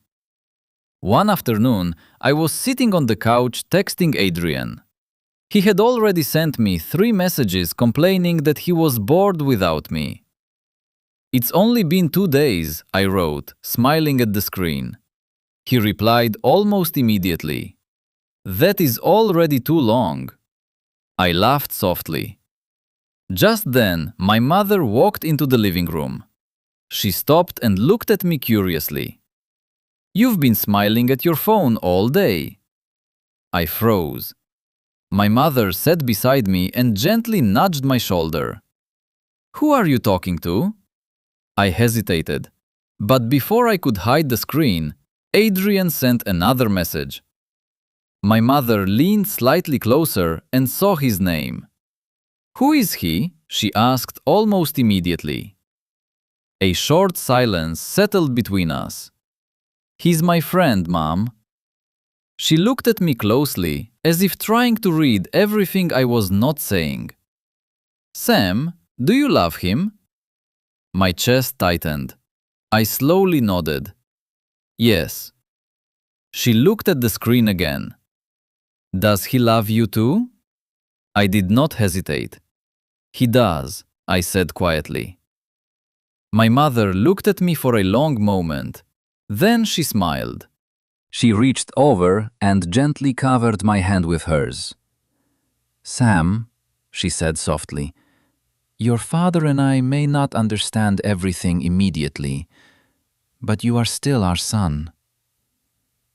S1: One afternoon, I was sitting on the couch texting Adrian. He had already sent me 3 messages complaining that he was bored without me. "It's only been 2 days," I wrote, smiling at the screen. He replied almost immediately. "That is already too long." I laughed softly. Just then, my mother walked into the living room. She stopped and looked at me curiously. "You've been smiling at your phone all day." I froze. My mother sat beside me and gently nudged my shoulder. "Who are you talking to?" I hesitated, but before I could hide the screen, Adrian sent another message. My mother leaned slightly closer and saw his name. "Who is he?" she asked almost immediately. A short silence settled between us. "He's my friend, Mom." She looked at me closely, as if trying to read everything I was not saying. "Sam, do you love him?" My chest tightened. I slowly nodded. "Yes." She looked at the screen again. "Does he love you too?" I did not hesitate. "He does," I said quietly. My mother looked at me for a long moment. Then she smiled. She reached over and gently covered my hand with hers. "Sam," she said softly, "your father and I may not understand everything immediately, but you are still our son."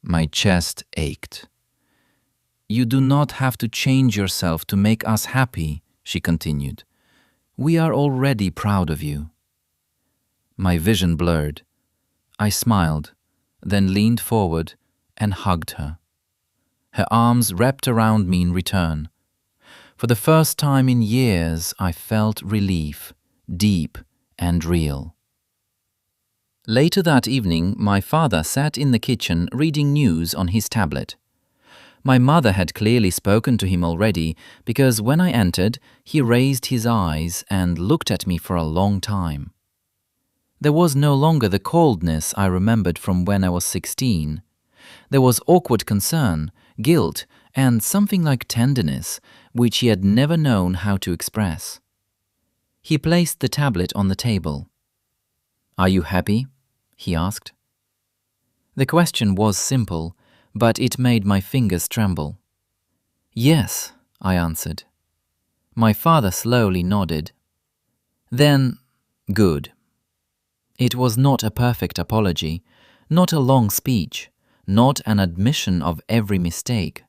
S1: My chest ached. "You do not have to change yourself to make us happy," she continued. "We are already proud of you." My vision blurred. I smiled, then leaned forward and hugged her. Her arms wrapped around me in return. For the first time in years, I felt relief, deep and real. Later that evening, my father sat in the kitchen reading news on his tablet. My mother had clearly spoken to him already, because when I entered, he raised his eyes and looked at me for a long time. There was no longer the coldness I remembered from when I was 16. There was awkward concern, guilt, and something like tenderness, which he had never known how to express. He placed the tablet on the table. "Are you happy?" he asked. The question was simple, but it made my fingers tremble. "Yes," I answered. My father slowly nodded. "Then, good." It was not a perfect apology, not a long speech, not an admission of every mistake.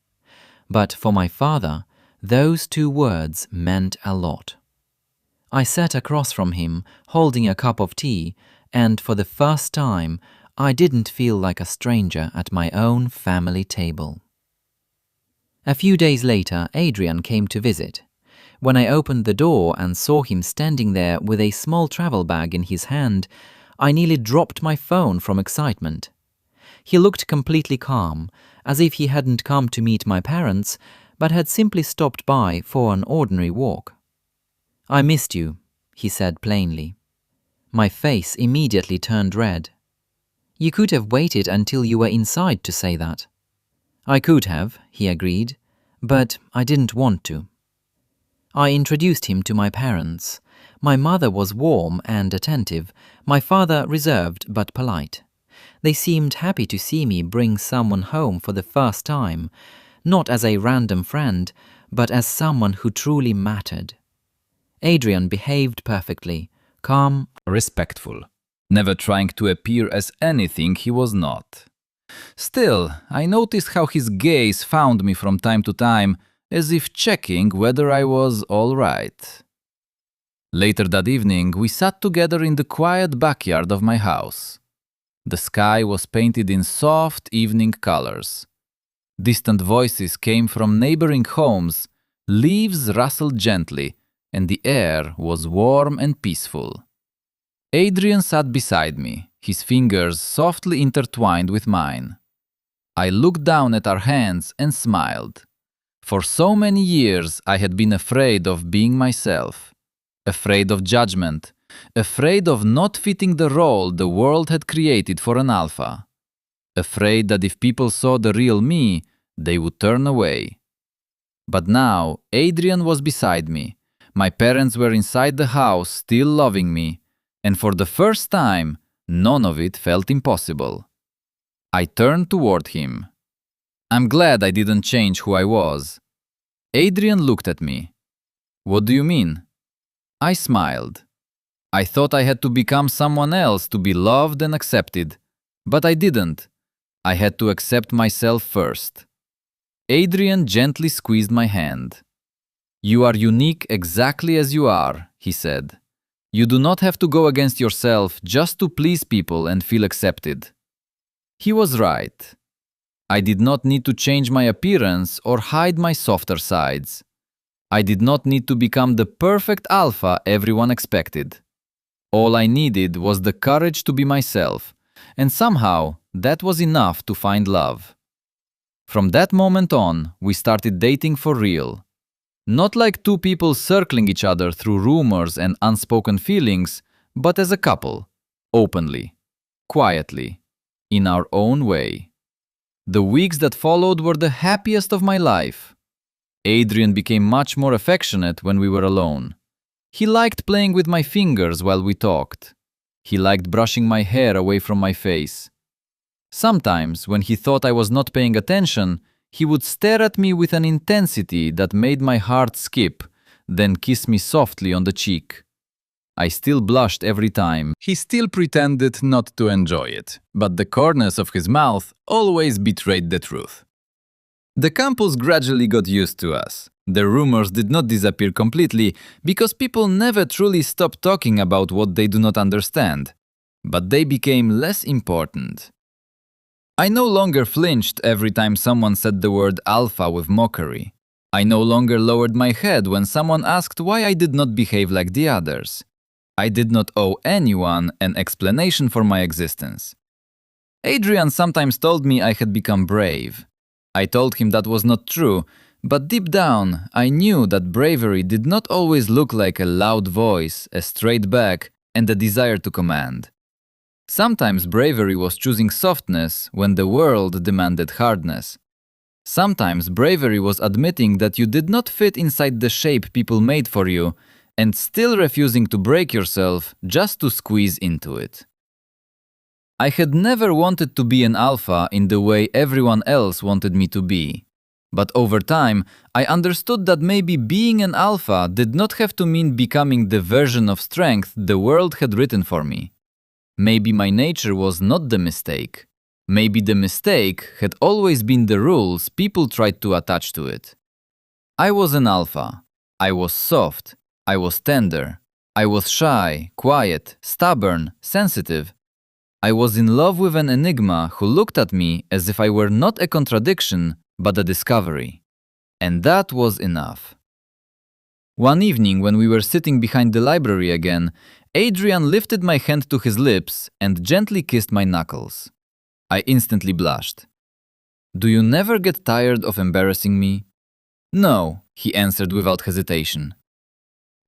S1: But for my father, those 2 words meant a lot. I sat across from him, holding a cup of tea, and for the first time, I didn't feel like a stranger at my own family table. A few days later, Adrian came to visit. When I opened the door and saw him standing there with a small travel bag in his hand, I nearly dropped my phone from excitement. He looked completely calm, as if he hadn't come to meet my parents, but had simply stopped by for an ordinary walk. "I missed you," he said plainly. My face immediately turned red. "You could have waited until you were inside to say that." "I could have," he agreed, "but I didn't want to." I introduced him to my parents. My mother was warm and attentive, my father reserved but polite. They seemed happy to see me bring someone home for the first time, not as a random friend, but as someone who truly mattered. Adrian behaved perfectly, calm, respectful, never trying to appear as anything he was not. Still, I noticed how his gaze found me from time to time, as if checking whether I was all right. Later that evening, we sat together in the quiet backyard of my house. The sky was painted in soft evening colors. Distant voices came from neighboring homes, leaves rustled gently, and the air was warm and peaceful. Adrian sat beside me, his fingers softly intertwined with mine. I looked down at our hands and smiled. For so many years I had been afraid of being myself, afraid of judgment, afraid of not fitting the role the world had created for an alpha, afraid that if people saw the real me, they would turn away. But now Adrian was beside me, my parents were inside the house still loving me, and for the first time, none of it felt impossible. I turned toward him. "I'm glad I didn't change who I was." Adrian looked at me. "What do you mean?" I smiled. I thought I had to become someone else to be loved and accepted, but I didn't. I had to accept myself first. Adrian gently squeezed my hand. "You are unique exactly as you are," he said. "You do not have to go against yourself just to please people and feel accepted." He was right. I did not need to change my appearance or hide my softer sides. I did not need to become the perfect alpha everyone expected. All I needed was the courage to be myself, and somehow that was enough to find love. From that moment on, we started dating for real. Not like two people circling each other through rumors and unspoken feelings, but as a couple, openly, quietly, in our own way. The weeks that followed were the happiest of my life. Adrian became much more affectionate when we were alone. He liked playing with my fingers while we talked. He liked brushing my hair away from my face. Sometimes, when he thought I was not paying attention, he would stare at me with an intensity that made my heart skip, then kiss me softly on the cheek. I still blushed every time. He still pretended not to enjoy it, but the corners of his mouth always betrayed the truth. The campus gradually got used to us. The rumors did not disappear completely because people never truly stop talking about what they do not understand, but they became less important. I no longer flinched every time someone said the word alpha with mockery. I no longer lowered my head when someone asked why I did not behave like the others. I did not owe anyone an explanation for my existence. Adrian sometimes told me I had become brave. I told him that was not true, but deep down I knew that bravery did not always look like a loud voice, a straight back, and a desire to command. Sometimes bravery was choosing softness when the world demanded hardness. Sometimes bravery was admitting that you did not fit inside the shape people made for you and still refusing to break yourself just to squeeze into it. I had never wanted to be an alpha in the way everyone else wanted me to be. But over time, I understood that maybe being an alpha did not have to mean becoming the version of strength the world had written for me. Maybe my nature was not the mistake. Maybe the mistake had always been the rules people tried to attach to it. I was an alpha. I was soft. I was tender. I was shy, quiet, stubborn, sensitive. I was in love with an enigma who looked at me as if I were not a contradiction, but a discovery. And that was enough. One evening, when we were sitting behind the library again, Adrian lifted my hand to his lips and gently kissed my knuckles. I instantly blushed. "Do you never get tired of embarrassing me?" "No," he answered without hesitation.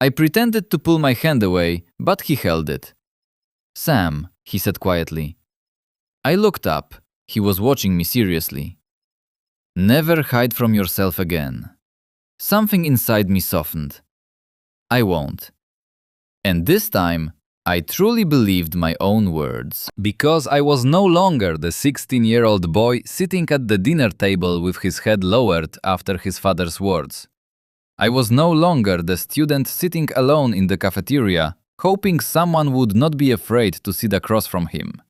S1: I pretended to pull my hand away, but he held it. "Sam," he said quietly. I looked up. He was watching me seriously. "Never hide from yourself again." Something inside me softened. "I won't." And this time, I truly believed my own words, because I was no longer the 16-year-old boy sitting at the dinner table with his head lowered after his father's words. I was no longer the student sitting alone in the cafeteria, hoping someone would not be afraid to sit across from him.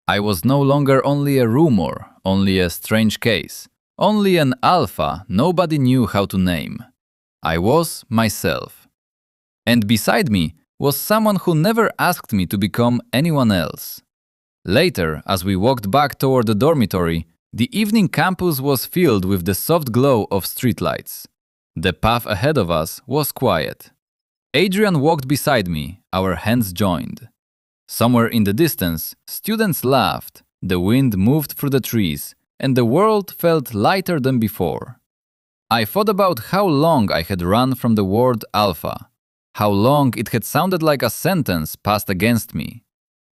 S1: I was no longer only a rumor, only a strange case, only an alpha nobody knew how to name. I was myself. And beside me was someone who never asked me to become anyone else. Later, as we walked back toward the dormitory, the evening campus was filled with the soft glow of streetlights. The path ahead of us was quiet. Adrian walked beside me, our hands joined. Somewhere in the distance, students laughed, the wind moved through the trees, and the world felt lighter than before. I thought about how long I had run from the word alpha, how long it had sounded like a sentence passed against me.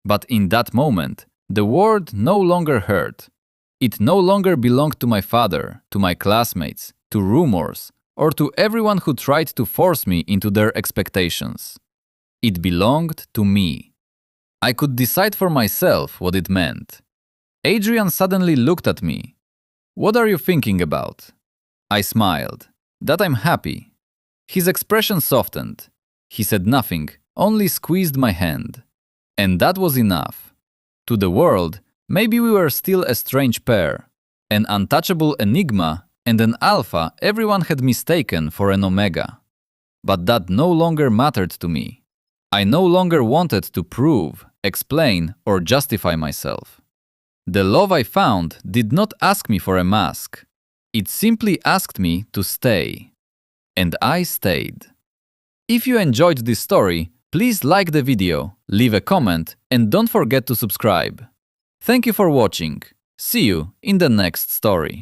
S1: But in that moment, the word no longer hurt. It no longer belonged to my father, to my classmates, to rumors, or to everyone who tried to force me into their expectations. It belonged to me. I could decide for myself what it meant. Adrian suddenly looked at me. "What are you thinking about?" I smiled. "That I'm happy." His expression softened. He said nothing, only squeezed my hand. And that was enough. To the world, maybe we were still a strange pair, an untouchable enigma and an alpha everyone had mistaken for an omega. But that no longer mattered to me. I no longer wanted to prove, explain, or justify myself. The love I found did not ask me for a mask. It simply asked me to stay. And I stayed. If you enjoyed this story, Please like the video, leave a comment, and don't forget to subscribe. Thank you for watching. See you in the next story.